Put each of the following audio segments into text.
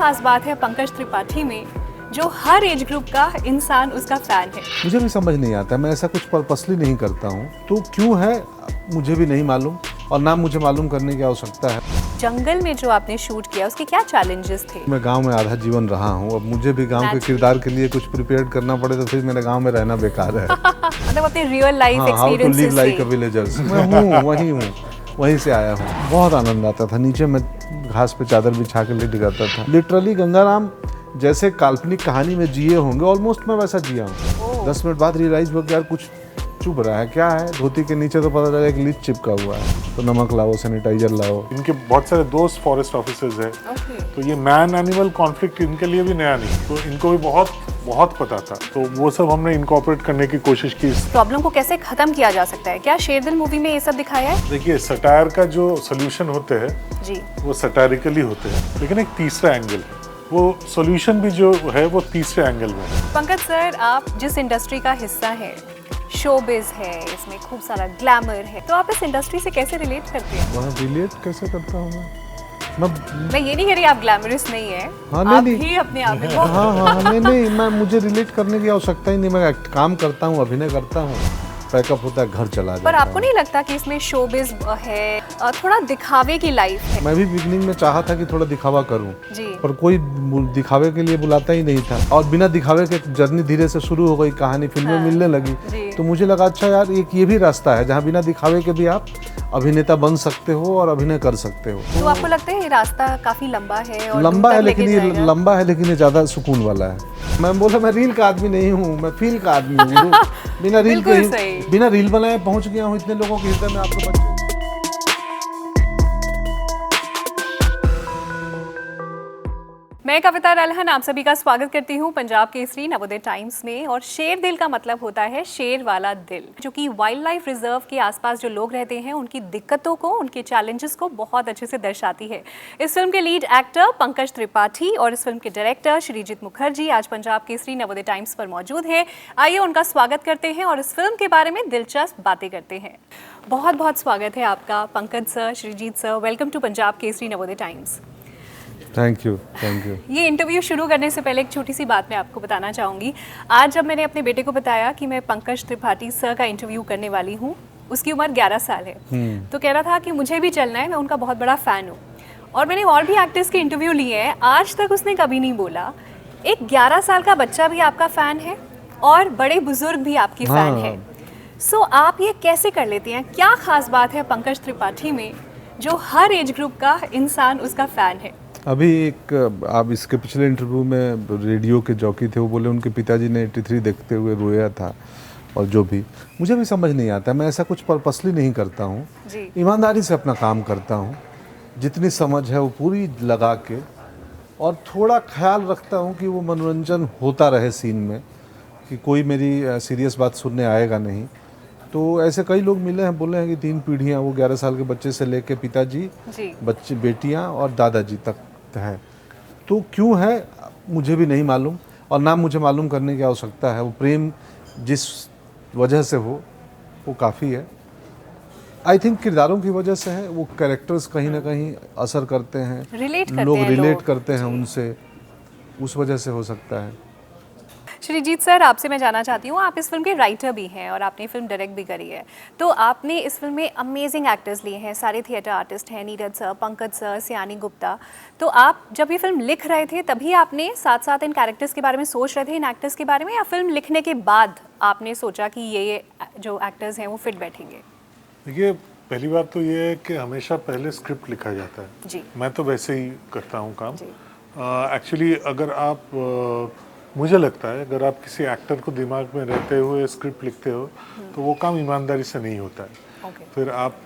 खास बात है पंकज त्रिपाठी में जो हर एज ग्रुप का इंसान उसका फैन है? मुझे भी समझ नहीं आता, मैं ऐसा कुछ पर्पसली नहीं करता हूँ, तो क्यों है मुझे भी नहीं मालूम और ना मुझे मालूम करने की आवश्यकता है। जंगल में जो आपने शूट किया उसके क्या चैलेंजेस थे? मैं गांव में आधा जीवन रहा हूँ, अब मुझे भी गांव के किरदार के लिए कुछ प्रिपेयर करना पड़े तो फिर मेरे गांव में रहना बेकार है। मतलब अपने real life how to live like a experiences villagers, मैं हूँ वही हूँ, वहीं से आया हूँ। बहुत आनंद आता था, नीचे मैं घास पे चादर बिछा के लेट जाता था। लिटरली गंगाराम जैसे काल्पनिक कहानी में जिए होंगे ऑलमोस्ट मैं वैसा जिया हूँ। 10 मिनट बाद रियलाइज हुआ कि यार कुछ चुभ रहा है, क्या है। धोती के नीचे तो पता चला एक लीच चिपका हुआ है, तो नमक लाओ, सैनिटाइजर लाओ। इनके बहुत सारे दोस्त फॉरेस्ट ऑफिसर्स हैं, तो ये मैन एनिमल कॉन्फ्लिक्ट इनके लिए भी नया नहीं, तो इनको भी बहुत बहुत पता था, तो वो सब हमने इनकॉर्पोरेट करने की कोशिश की। प्रॉब्लम को कैसे खत्म किया जा सकता है? क्या शेरदिल मूवी में ये सब दिखाया है? देखिए, सटायर का जो सोल्यूशन होते हैं जी, वो सटायरिकली होते हैं, लेकिन एक तीसरा एंगल है, वो सॉल्यूशन भी जो है वो तीसरे एंगल में है। पंकज सर, आप जिस इंडस्ट्री का हिस्सा है, शोबिज है, इसमें खूब सारा ग्लैमर है, तो आप इस इंडस्ट्री से कैसे रिलेट करते हैं? वहाँ रिलेट कैसे करता हूँ मैं ये नहीं कह रही आप ग्लैमरस नहीं है, हाँ, आप नहीं। भी अपने आप में हाँ, नहीं, मैं मुझे रिलेट करने की आवश्यकता ही नहीं। मैं काम करता हूँ, अभिनय करता हूँ, पैकअप होता है, घर चला जाता पर आपको नहीं लगता कि इसमें शोबिज है, थोड़ा दिखावे की लाइफ है? मैं भी बिगनिंग में चाहा था कि थोड़ा दिखावा करूं, जी, पर कोई दिखावे के लिए बुलाता ही नहीं था, और बिना दिखावे के जर्नी धीरे से शुरू हो गई, कहानी फिल्में मिलने लगी, तो मुझे लगा अच्छा यार एक ये भी रास्ता है जहाँ बिना दिखावे के भी आप अभिनेता बन सकते हो और अभिनय कर सकते हो। तो आपको लगता है ये रास्ता काफी लंबा है और लंबा दूर है, तक लेकिन लेके ये जाएगा? लंबा है लेकिन ये ज्यादा सुकून वाला है। मैं बोला मैं रील का आदमी नहीं हूँ, मैं फील का आदमी हूँ। बिना रील के बिल्कुल सही। बिना रील बनाए पहुंच गया हूँ इतने लोगों के हृदय में। आपको बच्चे मैं कविता रलहन आप सभी का स्वागत करती हूँ पंजाब केसरी नवोदय टाइम्स में। और शेर दिल का मतलब होता है शेर वाला दिल, जो कि वाइल्ड लाइफ रिजर्व के आसपास जो लोग रहते हैं उनकी दिक्कतों को, उनके चैलेंजेस को बहुत अच्छे से दर्शाती है। इस फिल्म के लीड एक्टर पंकज त्रिपाठी और इस फिल्म के डायरेक्टर श्रीजीत मुखर्जी आज पंजाब केसरी नवोदय टाइम्स पर मौजूद है। आइए उनका स्वागत करते हैं और इस फिल्म के बारे में दिलचस्प बातें करते हैं। बहुत बहुत स्वागत है आपका Pankaj sir, Sreejith sir, welcome to Punjab Kesari Navodaya Times. Thank you. ये इंटरव्यू शुरू करने से पहले एक छोटी सी बात मैं आपको बताना चाहूँगी। आज जब मैंने अपने बेटे को बताया कि मैं पंकज त्रिपाठी सर का इंटरव्यू करने वाली हूँ, उसकी उम्र 11 साल है, तो कह रहा था कि मुझे भी चलना है, मैं उनका बहुत बड़ा फ़ैन हूँ। और मैंने और भी एक्टर्स के इंटरव्यू लिए हैं, आज तक उसने कभी नहीं बोला एक 11 साल का बच्चा भी आपका फ़ैन है और बड़े बुजुर्ग भी आपकी फ़ैन है। सो आप ये कैसे कर लेती हैं? क्या ख़ास बात है पंकज त्रिपाठी में जो हर एज ग्रुप का इंसान उसका फ़ैन है? अभी एक आप इसके पिछले इंटरव्यू में रेडियो के जॉकी थे, वो बोले उनके पिताजी ने 83 देखते हुए रोया था, और जो भी मुझे भी समझ नहीं आता, मैं ऐसा कुछ पर्पसली नहीं करता हूँ, ईमानदारी से अपना काम करता हूँ, जितनी समझ है वो पूरी लगा के, और थोड़ा ख्याल रखता हूँ कि वो मनोरंजन होता रहे सीन में, कि कोई मेरी सीरियस बात सुनने आएगा नहीं। तो ऐसे कई लोग मिले हैं, बोले हैं कि 3 पीढ़ियाँ, वो 11 साल के बच्चे से लेके पिताजी, बच्चे, बेटियाँ और दादाजी तक है। तो क्यों है मुझे भी नहीं मालूम और ना मुझे मालूम करने की आवश्यकता है। वो प्रेम जिस वजह से हो वो काफ़ी है। आई थिंक किरदारों की वजह से है, वो कैरेक्टर्स कहीं ना कहीं असर करते हैं, लोग रिलेट करते हैं उनसे, उस वजह से हो सकता है। श्रीजीत सर, आपसे मैं जानना चाहती हूँ, आप इस फिल्म के राइटर भी हैं और आपने फिल्म डायरेक्ट भी करी है, तो आपने इस फिल्म में अमेजिंग एक्टर्स लिए हैं, सारे थिएटर आर्टिस्ट हैं, नीरज सर, पंकज सर, सियानी गुप्ता। तो आप जब ये फिल्म लिख रहे थे तभी आपने साथ साथ इन कैरेक्टर्स के बारे में सोच रहे थे, इन एक्टर्स के बारे में, या फिल्म लिखने के बाद आपने सोचा कि ये जो एक्टर्स हैं वो फिट बैठेंगे? देखिए, पहली बात तो ये है कि हमेशा पहले स्क्रिप्ट लिखा जाता है जी। मैं तो वैसे ही करता हूँ काम। एक्चुअली अगर आप मुझे लगता है अगर आप किसी एक्टर को दिमाग में रहते हुए स्क्रिप्ट लिखते हो तो वो काम ईमानदारी से नहीं होता है। फिर आप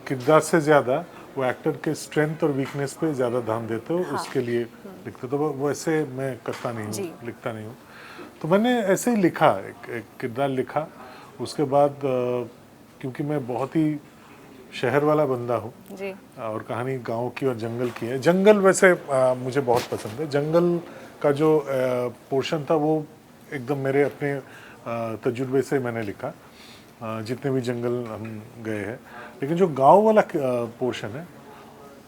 किरदार से ज़्यादा वो एक्टर के स्ट्रेंथ और वीकनेस पे ज़्यादा ध्यान देते हो, उसके लिए लिखते हो। तो वैसे मैं करता नहीं हूँ, लिखता नहीं हूँ। तो मैंने ऐसे ही लिखा, एक किरदार लिखा। उसके बाद क्योंकि मैं बहुत ही शहर वाला बंदा हूँ और कहानी गांव की और जंगल की है। जंगल वैसे मुझे बहुत पसंद है। जंगल का जो पोर्शन था वो एकदम मेरे अपने तजुर्बे से मैंने लिखा, जितने भी जंगल हम गए हैं। लेकिन जो गांव वाला पोर्शन है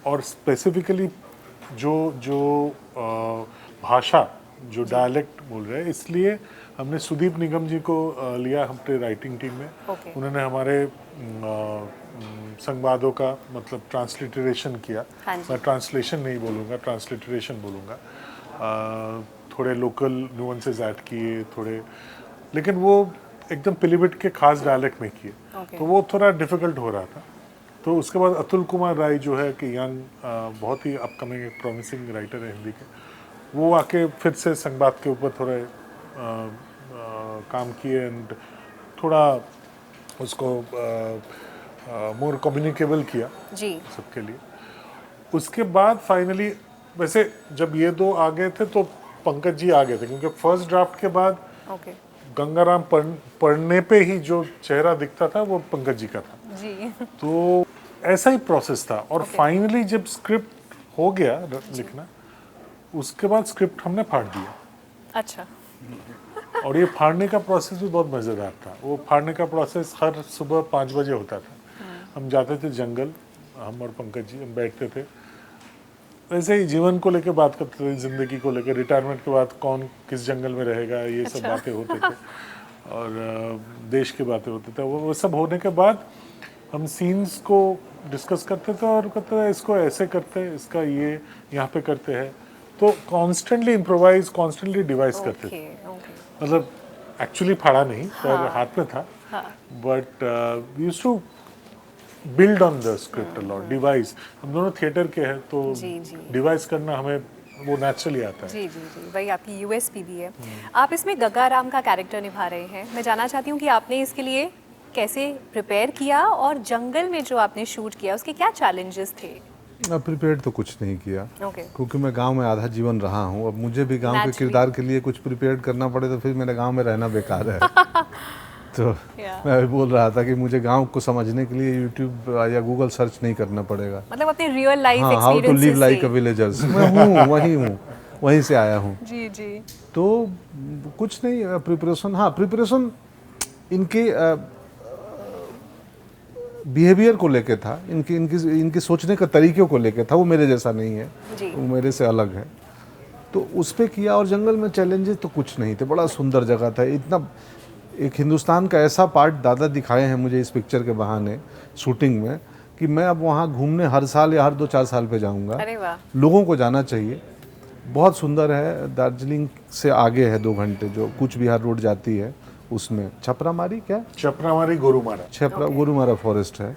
और स्पेसिफिकली जो भाषा जो डायलेक्ट बोल रहे हैं, इसलिए हमने सुदीप निगम जी को लिया अपने राइटिंग टीम में। Okay. उन्होंने हमारे संवादों का मतलब ट्रांसलिटरेशन किया। हाँ जी। मैं ट्रांसलेशन नहीं बोलूँगा, ट्रांसलिटरेशन बोलूँगा। थोड़े लोकल नुअंसेस ऐड किए थोड़े, लेकिन वो एकदम पिलीभिट के खास डायलेक्ट में किए। Okay. तो वो थोड़ा डिफिकल्ट हो रहा था। तो उसके बाद अतुल कुमार राय जो है कि यंग बहुत ही अपकमिंग एक प्रॉमिसिंग राइटर है हिंदी के, वो आके फिर से संवाद के ऊपर थोड़े काम किए एंड थोड़ा उसको मोर कम्युनिकेबल किया जी। सबके लिए। उसके बाद फाइनली वैसे जब ये दो आ गए थे तो पंकज जी आ गए थे, क्योंकि फर्स्ट ड्राफ्ट के बाद ओके गंगाराम पढ़ने पे ही जो चेहरा दिखता था वो पंकज जी का था। जी। तो ऐसा ही प्रोसेस था और फाइनली जब स्क्रिप्ट हो गया लिखना, उसके बाद स्क्रिप्ट हमने फाड़ दिया। अच्छा। और ये फाड़ने का प्रोसेस भी बहुत मज़ेदार था। वो फाड़ने का प्रोसेस हर सुबह 5 बजे होता था। हम जाते थे जंगल, हम और पंकज जी, हम बैठते थे, वैसे ही जीवन को लेकर बात करते थे, ज़िंदगी को लेकर, रिटायरमेंट के बाद कौन किस जंगल में रहेगा, ये सब बातें होते थे और देश की बातें होती थे। वो सब होने के बाद हम सीन्स को डिस्कस करते थे और कहते थे इसको ऐसे करते हैं, इसका ये यहाँ पे करते हैं। तो कॉन्स्टेंटली इम्प्रोवाइज, कॉन्स्टेंटली डिवाइस करते थे। मतलब एक्चुअली फाड़ा नहीं, पर हाथ में था, but we used to build on the script a lot, device. हम दोनों थिएटर के हैं तो डिवाइस करना हमें वो नेचुरली आता है। जी जी जी, वही आपकी यूएसपी भी है। आप इसमें गंगाराम का कैरेक्टर निभा रहे हैं। मैं जानना चाहती हूँ कि आपने इसके लिए कैसे प्रिपेयर किया और जंगल में जो आपने शूट किया उसके क्या चैलेंजेस थे? प्रिपेयर तो कुछ नहीं किया, ओके। क्योंकि मैं गांव में आधा जीवन रहा हूं। अब मुझे भी गांव के किरदार के लिए कुछ प्रिपेयर करना पड़े तो फिर मेरे गांव में रहना बेकार है। तो मैं अभी बोल रहा था कि मुझे गांव को समझने के लिए यूट्यूब या गूगल सर्च नहीं करना पड़ेगा। मतलब अपने रियल लाइफ हाँ, how to live like a villagers मैं हूँ, वहीं से आया हूँ। जी जी। तो कुछ नहीं प्रिपरेशन, हाँ प्रिपरेशन इनके बिहेवियर को लेके था, इनकी सोचने का तरीके को लेके था। वो मेरे जैसा नहीं है, वो मेरे से अलग है, तो उस पे किया। और जंगल में चैलेंजेस तो कुछ नहीं थे, बड़ा सुंदर जगह था। इतना एक हिंदुस्तान का ऐसा पार्ट दादा दिखाए हैं मुझे इस पिक्चर के बहाने शूटिंग में कि मैं अब वहाँ घूमने हर साल या हर 2-4 साल पे जाऊँगा। अरे वाह। लोगों को जाना चाहिए, बहुत सुंदर है। दार्जिलिंग से आगे है 2 घंटे, जो कूच बिहार रोड जाती है उसमें छपरामारी, क्या छपरामारी गोरुमारा, गोरुमारा फॉरेस्ट है।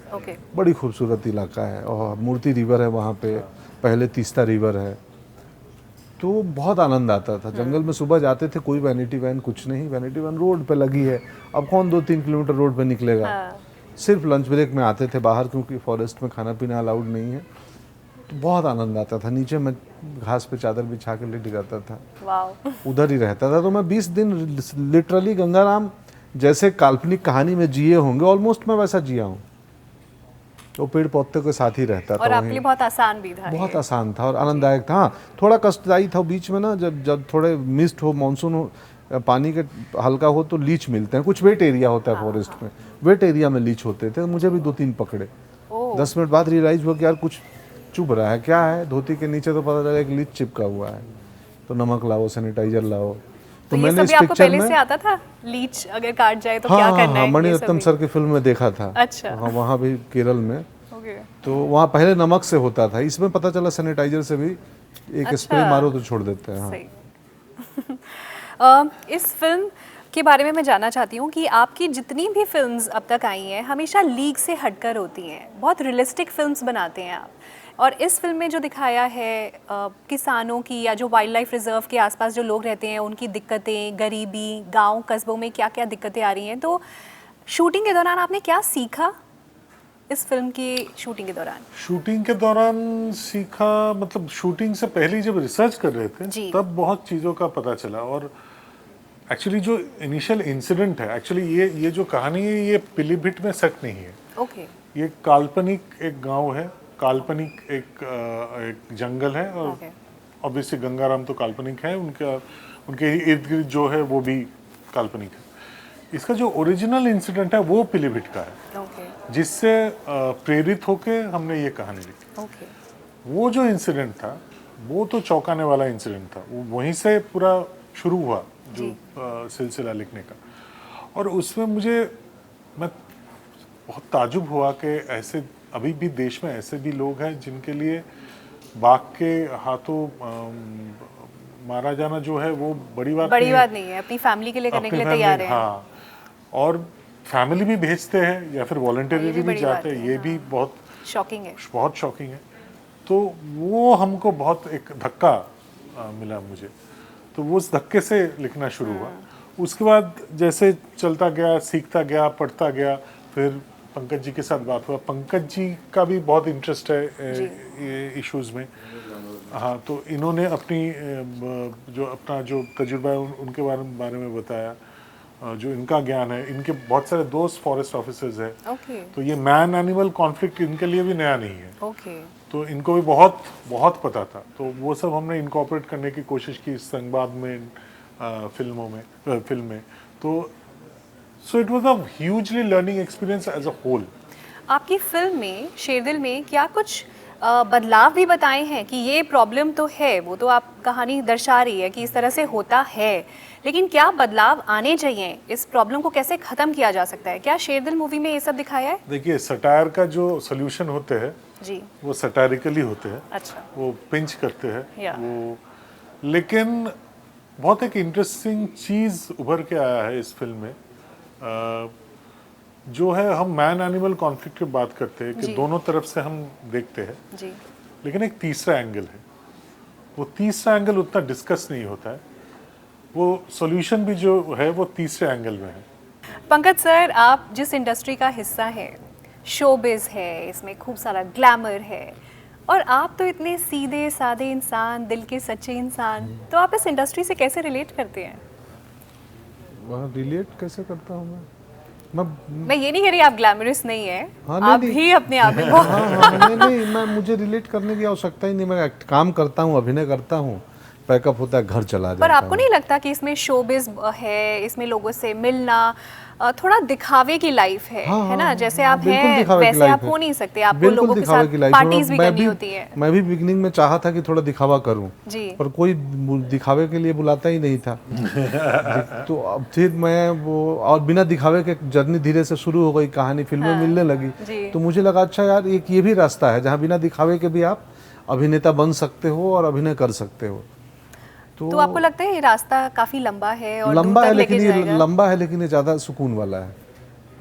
बड़ी खूबसूरत इलाका है और मूर्ति रिवर है वहाँ पे, पहले तीस्ता रिवर है। तो बहुत आनंद आता था जंगल में। सुबह जाते थे, कोई वैनिटी वैन कुछ नहीं, वैनिटी वैन रोड पे लगी है, अब कौन 2-3 किलोमीटर रोड पे निकलेगा। सिर्फ लंच ब्रेक में आते थे बाहर, क्योंकि फॉरेस्ट में खाना पीना अलाउड नहीं है। तो बहुत आनंद आता था। नीचे मैं घास पे चादर बिछा के लेट जाता था, उधर ही रहता था। तो मैं 20 दिन लिटरली गंगाराम जैसे काल्पनिक कहानी में जिए होंगे, ऑलमोस्ट मैं वैसा जिया हूँ। तो पेड़ पौधे के साथ ही रहता था। और आपके लिए बहुत आसान भी था। बहुत आसान था और आनंददायक था। हाँ, थोड़ा कष्टदायी था बीच में ना, जब थोड़े मिस्ट हो, मानसून हो, पानी के हल्का हो तो लीच मिलते हैं। कुछ वेट एरिया होता है फॉरेस्ट में, वेट एरिया में लीच होते थे। मुझे भी 2-3 पकड़े। 10 मिनट बाद रियलाइज हुआ कि यार कुछ चुभ रहा है, क्या है। धोती के नीचे तो पता चला एक लीच चिपका हुआ है। तो नमक लाओ, सैनिटाइजर लाओ। तो मैंने इस पिक्चर में से आता था लीच अगर काट जाए तो क्या करना है। मणिरत्नम सर की फिल्म में देखा था। अच्छा। हाँ, वहाँ भी केरल में। तो वहाँ पहले नमक से होता था, इसमें पता चला सैनिटाइजर से भी एक स्प्रे मारो तो छोड़ देते हैं। हाँ। इस फिल्म के बारे में मैं जानना चाहती हूँ कि आपकी जितनी भी फिल्म्स अब तक आई हैं हमेशा लीग से हटकर होती हैं, बहुत रियलिस्टिक फिल्म्स बनाते हैं आप। और इस फिल्म में जो दिखाया है किसानों की या जो वाइल्ड लाइफ रिजर्व के आसपास जो लोग रहते हैं उनकी दिक्कतें, गरीबी, गांव कस्बों में क्या क्या दिक्कतें आ रही हैं, तो शूटिंग के दौरान आपने क्या सीखा इस फिल्म की शूटिंग के दौरान? शूटिंग के दौरान सीखा, मतलब शूटिंग से पहले जब रिसर्च कर रहे थे तब बहुत चीज़ों का पता चला। और एक्चुअली जो इनिशियल इंसिडेंट है, एक्चुअली ये जो कहानी है ये पीलीभीत में सेट नहीं है। ओके। ये काल्पनिक एक गांव है, काल्पनिक एक जंगल है, और ऑब्वियसली गंगाराम तो काल्पनिक है, उनके इर्द गिर्द जो है वो भी काल्पनिक है। इसका जो ओरिजिनल इंसिडेंट है वो पीलीभीत का है, जिससे प्रेरित होके हमने ये कहानी लिखी। वो जो इंसिडेंट था वो तो चौंकाने वाला इंसिडेंट था। वो वहीं से पूरा शुरू हुआ जो सिलसिला लिखने का। और उसमें मैं बहुत ताजुब हुआ कि ऐसे अभी भी देश में ऐसे भी लोग हैं जिनके लिए बाघ के हाथों मारा जाना जो है वो बड़ी बात नहीं है, अपनी फैमिली के लिए करने के लिए तैयार है। हाँ, और फैमिली भी भेजते हैं या फिर वॉलंटियरली भी जाते हैं, ये भी बहुत शॉकिंग है, बहुत शॉकिंग है। तो वो हमको बहुत एक धक्का मिला मुझे, तो वो उस धक्के से लिखना शुरू हुआ। उसके बाद जैसे चलता गया, सीखता गया, पढ़ता गया, फिर पंकज जी के साथ बात हुआ। पंकज जी का भी बहुत इंटरेस्ट है इश्यूज में। हाँ, तो इन्होंने अपना जो तजुर्बा है उनके बारे में बताया, जो इनका ज्ञान है। इनके बहुत सारे दोस्त फॉरेस्ट ऑफिसर्स हैं, तो ये मैन एनिमल कॉन्फ्लिक्ट इनके लिए भी नया नहीं है। तो इनको भी बहुत बहुत पता था, तो वो सब हमने इनकॉर्पोरेट करने की कोशिश की संवाद में, फिल्म में। तो so it was a hugely learning experience as a whole. आपकी फिल्म में शेरदिल में क्या कुछ बदलाव भी बताए हैं कि ये प्रॉब्लम तो है, वो तो आप कहानी दर्शा रही है कि इस तरह से होता है, लेकिन क्या बदलाव आने चाहिए, इस प्रॉब्लम को कैसे खत्म किया जा सकता है? क्या शेरदिल मूवी में ये सब दिखाया है? देखिए, सटायर का जो सोल्यूशन होते हैं जी, वो सटायरिकली होते हैं। अच्छा, वो पिंच करते हैं वो। लेकिन बहुत एक इंटरेस्टिंग चीज उभर के आया है इस फिल्म में, जो है हम मैन एनिमल कॉन्फ्लिक्ट की बात करते हैं कि दोनों तरफ से हम देखते हैं जी, लेकिन एक तीसरा एंगल है। वो तीसरा एंगल उतना डिस्कस नहीं होता है, वो सॉल्यूशन भी जो है वो तीसरे एंगल में है। पंकज सर, आप जिस इंडस्ट्री का हिस्सा है, शोबिज है, इसमें खूब सारा ग्लैमर है, और आप तो इतने सीधे साधे इंसान, दिल के सच्चे इंसान, तो आप इस इंडस्ट्री से कैसे रिलेट करते हैं? रिलेट कैसे करता हूँ मैं ये नहीं कह रही आप ग्लैमरस नहीं है, हाँ, आप भी अपने आप में बहुत नहीं, मुझे रिलेट करने की आवश्यकता ही नहीं। मैं काम करता हूँ, अभिनय करता हूँ, पैकअप होता है, घर चला जाता पर आपको नहीं लगता कि इसमें शोबिज है, इसमें लोगों से मिलना, थोड़ा दिखावे की लाइफ है ना? जैसे आप हैं वैसे आप हो नहीं सकते, आपको लोगों के साथ पार्टीज भी करनी होती है। मैं भी बिगिनिंग में चाहा था कि थोड़ा दिखावा करूं जी, पर कोई दिखावे के लिए बुलाता ही नहीं था। तो अब फिर मैं वो, और बिना दिखावे के जर्नी धीरे से शुरू हो गई, कहानी फिल्में मिलने लगी, तो मुझे लगा अच्छा यार एक ये भी रास्ता है जहाँ बिना दिखावे के भी आप अभिनेता बन सकते हो और अभिनय कर सकते हो। तो आपको लगता है ये रास्ता काफी लंबा है और लंबा है, लेकिन ये लंबा है लेकिन ये ज्यादा सुकून वाला है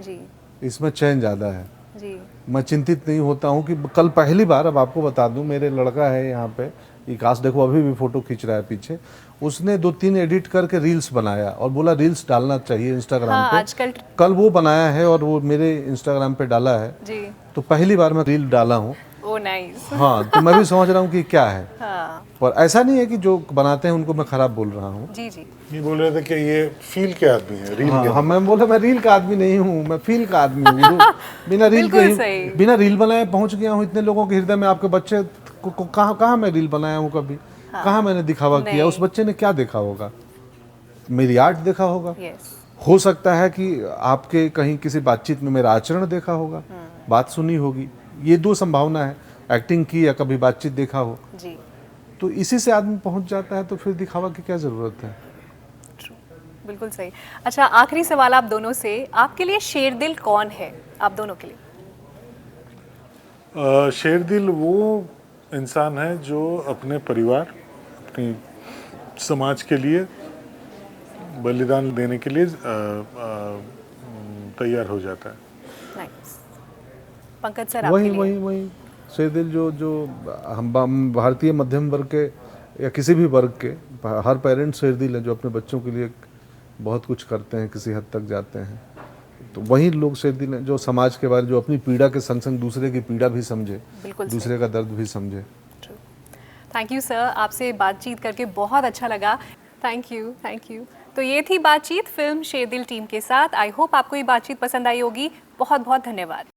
जी, इसमें चैन ज्यादा है जी। मैं चिंतित नहीं होता हूँ कि कल पहली बार, अब आपको बता दूं, मेरे लड़का है यहाँ पे विकास, देखो अभी भी फोटो खींच रहा है पीछे, उसने 2-3 एडिट करके रील्स बनाया और बोला रील्स डालना चाहिए इंस्टाग्राम पे। आजकल कल वो बनाया है और वो मेरे इंस्टाग्राम पे डाला है जी। तो पहली बार मैं रील डाला हूँ। Oh nice. हाँ, तो मैं भी समझ रहा हूँ कि क्या है। हाँ। पर ऐसा नहीं है कि जो बनाते हैं उनको मैं खराब बोल रहा हूँ। जी जी। ये बोल रहे थे कि ये फील के आदमी है, रील के। हाँ, मैं बोला मैं रील का आदमी नहीं हूँ, मैं फील का आदमी हूँ। बिना रील बनाए पहुँच गया हूँ इतने लोगों के हृदय में। आपके बच्चे को कहाँ मैं रील बनाया हूँ कभी? कहाँ मैंने दिखावा किया? उस बच्चे ने क्या देखा होगा? मेरी आर्ट देखा होगा। हो सकता है कि आपके कहीं किसी बातचीत में मेरा आचरण देखा होगा, बात सुनी होगी, ये 2 संभावना है, एक्टिंग की या कभी बातचीत देखा हो जी। तो इसी से आदमी पहुंच जाता है, तो फिर दिखावा की क्या जरूरत है? बिल्कुल सही। अच्छा, आखिरी सवाल आप दोनों से, आपके लिए शेरदिल कौन है, आप दोनों के लिए? शेरदिल वो इंसान है जो अपने परिवार, अपनी समाज के लिए बलिदान देने के लिए तैयार हो जाता है। नाइस। पंकज सर, वही शेरदिल जो हम भारतीय मध्यम वर्ग के या किसी भी वर्ग के हर पेरेंट्स शेरदिल है, जो अपने बच्चों के लिए बहुत कुछ करते हैं, किसी हद तक जाते हैं। तो वही लोग शेरदिल हैं जो समाज के बारे, जो अपनी पीड़ा के संग संग दूसरे की पीड़ा भी समझे, दूसरे का दर्द भी समझे। थैंक यू सर, आपसे बातचीत करके बहुत अच्छा लगा। Thank you. तो ये थी बातचीत फिल्म शेरदिल टीम के साथ। आई होप आपको ये बातचीत पसंद आई होगी। बहुत बहुत धन्यवाद।